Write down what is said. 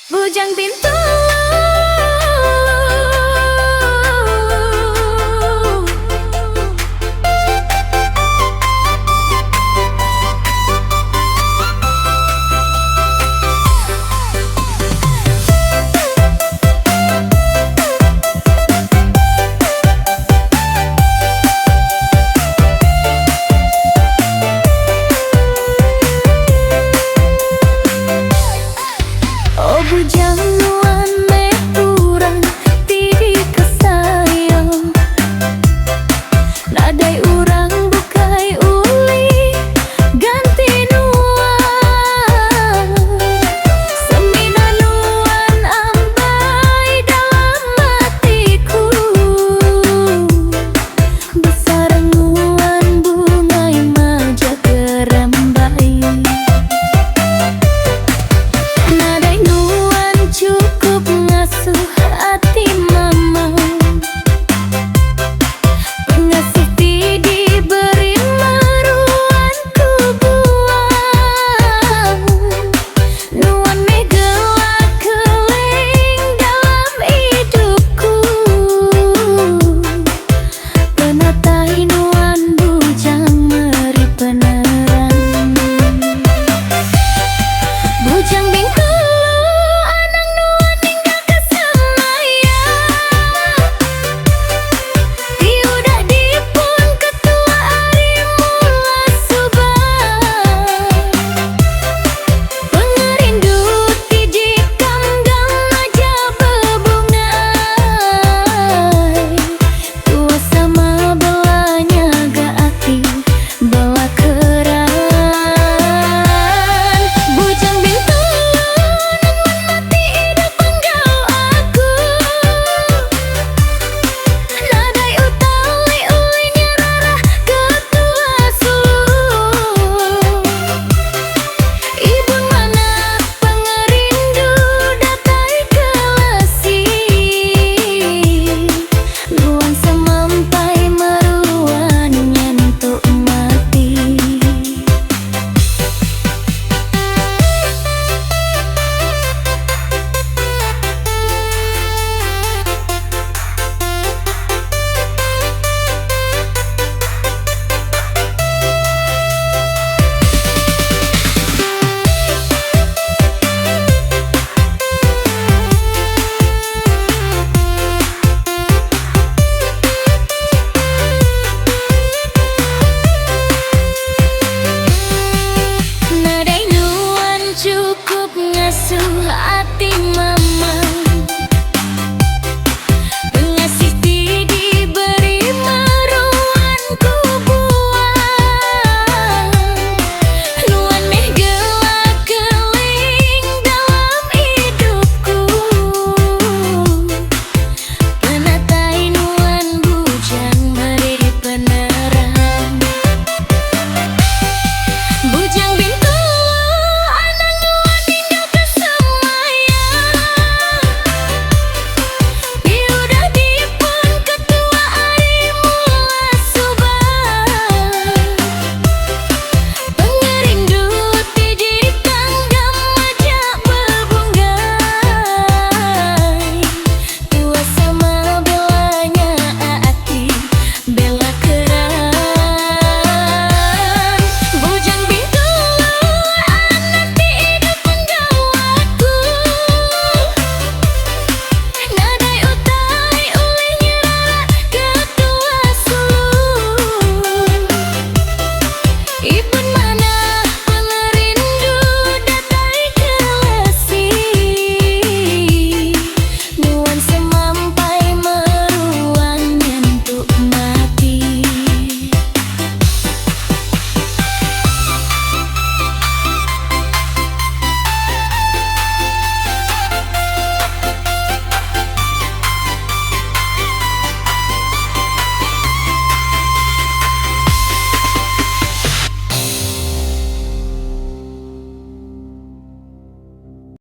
Bujang Bintulu. Oh bujang nuan me urang tidi kasayang, nadai urang bukai uli ganti nuan, semina nuan ambai dalam hatiku, besarang nuan bungai maja kerambai. Cukup ngasuh hati mama, pengasih tidi beri maruan ku buang, nuan megala keling dalam hidupku, penatai nuan bujang meri peneran. Bujang Bintulu cukup ngasuh hati.